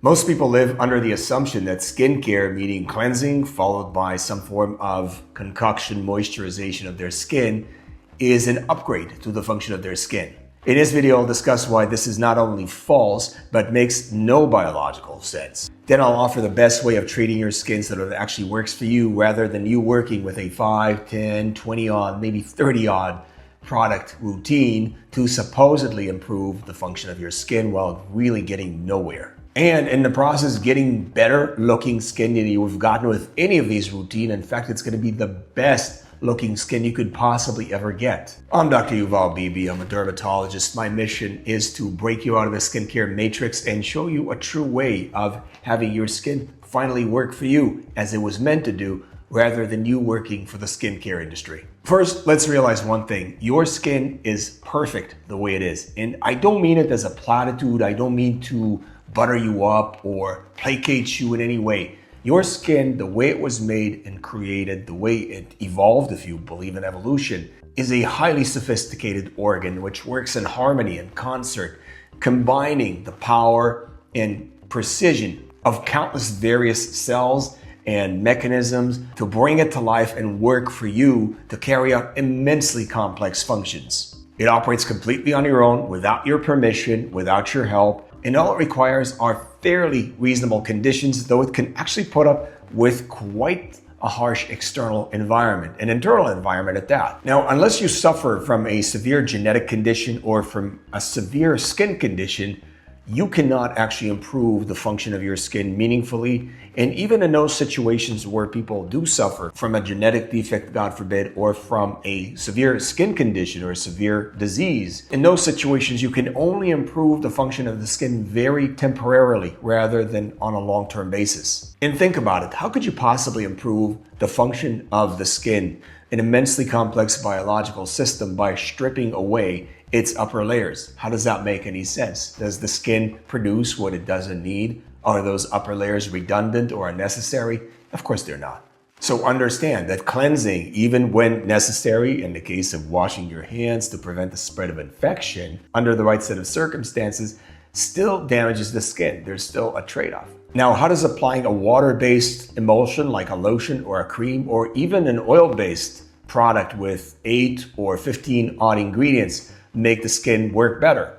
Most people live under the assumption that skincare, meaning cleansing followed by some form of concoction moisturization of their skin, is an upgrade to the function of their skin. In this video, I'll discuss why this is not only false, but makes no biological sense. Then I'll offer the best way of treating your skin so that it actually works for you rather than you working with a 5, 10, 20 odd, maybe 30 odd product routine to supposedly improve the function of your skin while really getting nowhere. And in the process, getting better looking skin than you've gotten with any of these routine. In fact, it's going to be the best looking skin you could possibly ever get. I'm Dr. Yuval Bibi. I'm a dermatologist. My mission is to break you out of the skincare matrix and show you a true way of having your skin finally work for you as it was meant to do, rather than you working for the skincare industry. First, let's realize one thing. Your skin is perfect the way it is. And I don't mean it as a platitude. I don't mean to butter you up or placate you in any way. Your skin, the way it was made and created, the way it evolved, if you believe in evolution, is a highly sophisticated organ which works in harmony and concert, combining the power and precision of countless various cells and mechanisms to bring it to life and work for you to carry out immensely complex functions. It operates completely on your own, without your permission, without your help, and all it requires are fairly reasonable conditions, though it can actually put up with quite a harsh external environment, an internal environment at that. Now, unless you suffer from a severe genetic condition or from a severe skin condition, you cannot actually improve the function of your skin meaningfully. And even in those situations where people do suffer from a genetic defect, God forbid, or from a severe skin condition or a severe disease, in those situations, you can only improve the function of the skin very temporarily rather than on a long-term basis. And think about it. How could you possibly improve the function of the skin, an immensely complex biological system, by stripping away its upper layers? How does that make any sense? Does the skin produce what it doesn't need? Are those upper layers redundant or unnecessary? Of course they're not. So understand that cleansing, even when necessary, in the case of washing your hands to prevent the spread of infection, under the right set of circumstances, still damages the skin. There's still a trade-off. Now, how does applying a water-based emulsion like a lotion or a cream, or even an oil-based product with 8 or 15 odd ingredients make the skin work better?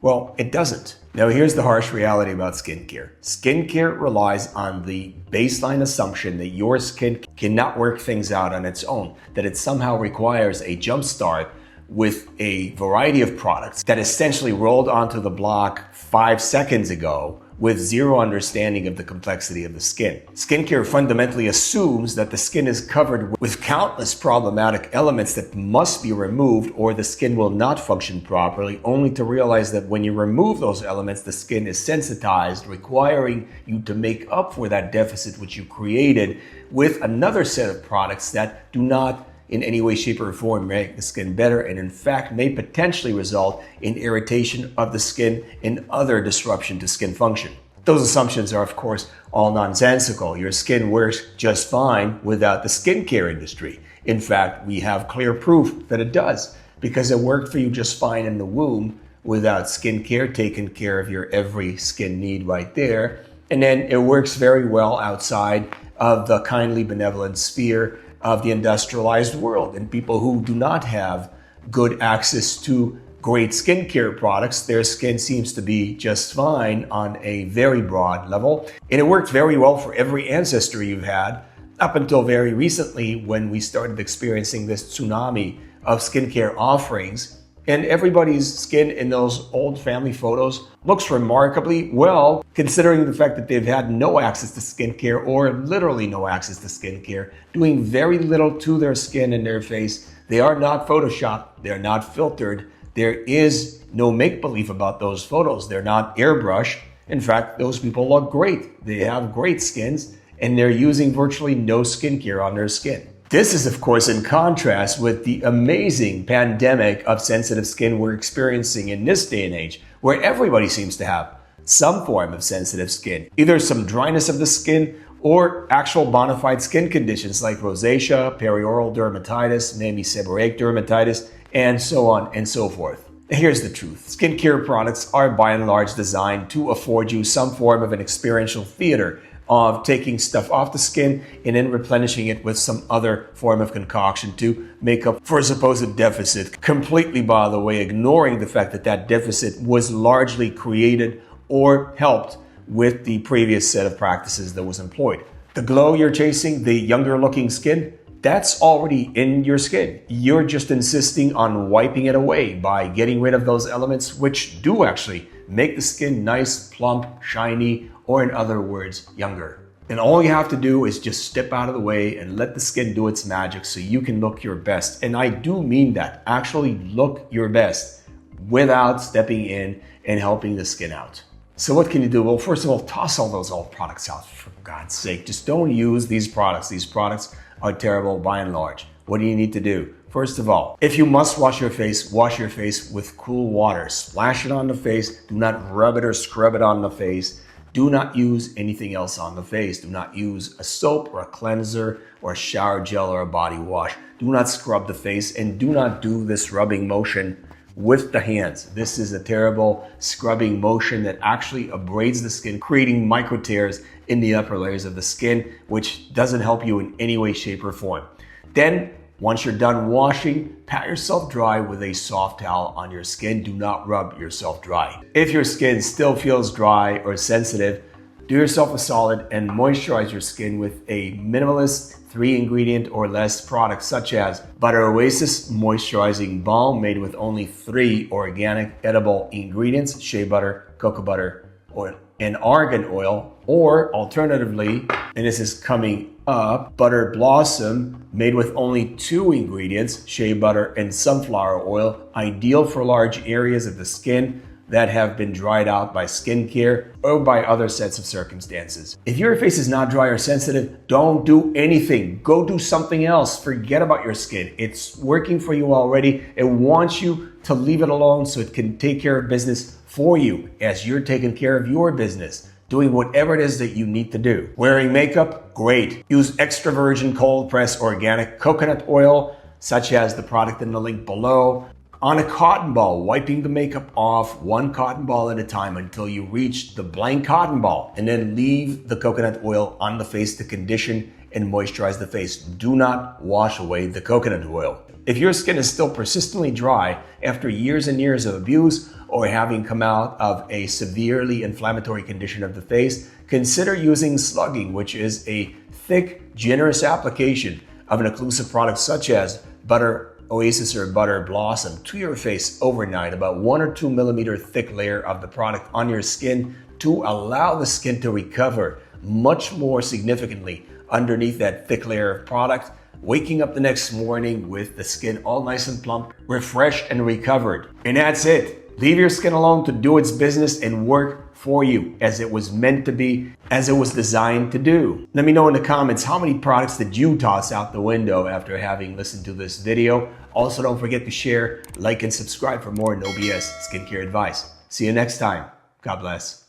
Well, it doesn't. Now, here's the harsh reality about skincare. Skincare relies on the baseline assumption that your skin cannot work things out on its own, that it somehow requires a jump start with a variety of products that essentially rolled onto the block 5 seconds ago with zero understanding of the complexity of the skin. Skincare fundamentally assumes that the skin is covered with countless problematic elements that must be removed or the skin will not function properly, only to realize that when you remove those elements, the skin is sensitized, requiring you to make up for that deficit which you created with another set of products that do not in any way, shape, or form make the skin better, and in fact may potentially result in irritation of the skin and other disruption to skin function. Those assumptions are, of course, all nonsensical. Your skin works just fine without the skincare industry. In fact, we have clear proof that it does, because it worked for you just fine in the womb without skincare, taking care of your every skin need right there. And then it works very well outside of the kindly benevolent sphere of the industrialized world. And people who do not have good access to great skincare products, their skin seems to be just fine on a very broad level. And it worked very well for every ancestor you've had up until very recently, when we started experiencing this tsunami of skincare offerings. And everybody's skin in those old family photos looks remarkably well, considering the fact that they've had no access to skincare, or literally no access to skincare, doing very little to their skin and their face. They are not photoshopped. They're not filtered. There is no make-believe about those photos. They're not airbrushed. In fact, those people look great. They have great skins, and they're using virtually no skincare on their skin. This is, of course, in contrast with the amazing pandemic of sensitive skin we're experiencing in this day and age, where everybody seems to have some form of sensitive skin, either some dryness of the skin or actual bona fide skin conditions like rosacea, perioral dermatitis, maybe seborrheic dermatitis, and so on and so forth. Here's the truth. Skincare products are by and large designed to afford you some form of an experiential theater of taking stuff off the skin and then replenishing it with some other form of concoction to make up for a supposed deficit, completely, by the way, ignoring the fact that that deficit was largely created or helped with the previous set of practices that was employed. The glow you're chasing, the younger looking skin, that's already in your skin. You're just insisting on wiping it away by getting rid of those elements which do actually make the skin nice, plump, shiny, or in other words, younger. And all you have to do is just step out of the way and let the skin do its magic so you can look your best. And I do mean that. Actually look your best without stepping in and helping the skin out. So what can you do? Well, first of all, toss all those old products out, for God's sake. Just don't use these products. These products are terrible by and large. What do you need to do? First of all, if you must wash your face with cool water. Splash it on the face. Do not rub it or scrub it on the face. Do not use anything else on the face. Do not use a soap or a cleanser or a shower gel or a body wash. Do not scrub the face, and do not do this rubbing motion with the hands. This is a terrible scrubbing motion that actually abrades the skin, creating micro tears in the upper layers of the skin, which doesn't help you in any way, shape, or form. Then, once you're done washing, pat yourself dry with a soft towel on your skin. Do not rub yourself dry. If your skin still feels dry or sensitive, do yourself a solid and moisturize your skin with a minimalist 3-ingredient or less product such as Butter Oasis Moisturizing Balm made with only 3 organic edible ingredients: shea butter, cocoa butter, oil, and argan oil. Or alternatively, and this is coming up, Butter Blossom made with only 2 ingredients: shea butter and sunflower oil, ideal for large areas of the skin that have been dried out by skincare or by other sets of circumstances. If your face is not dry or sensitive, don't do anything. Go do something else. Forget about your skin. It's working for you already. It wants you to leave it alone so it can take care of business for you as you're taking care of your business, doing whatever it is that you need to do. Wearing makeup? Great. Use extra virgin cold pressed organic coconut oil, such as the product in the link below, on a cotton ball, wiping the makeup off 1 cotton ball at a time until you reach the blank cotton ball, and then leave the coconut oil on the face to condition and moisturize the face. Do not wash away the coconut oil. If your skin is still persistently dry after years and years of abuse or having come out of a severely inflammatory condition of the face, consider using slugging, which is a thick, generous application of an occlusive product such as Butter Oasis or Butter Blossom to your face overnight, about 1 or 2 millimeter thick layer of the product on your skin to allow the skin to recover much more significantly underneath that thick layer of product, waking up the next morning with the skin all nice and plump, refreshed and recovered. And that's it. Leave your skin alone to do its business and work for you as it was meant to be, as it was designed to do. Let me know in the comments, how many products did you toss out the window after having listened to this video? Also, don't forget to share, like, and subscribe for more no BS skincare advice. See you next time. God bless.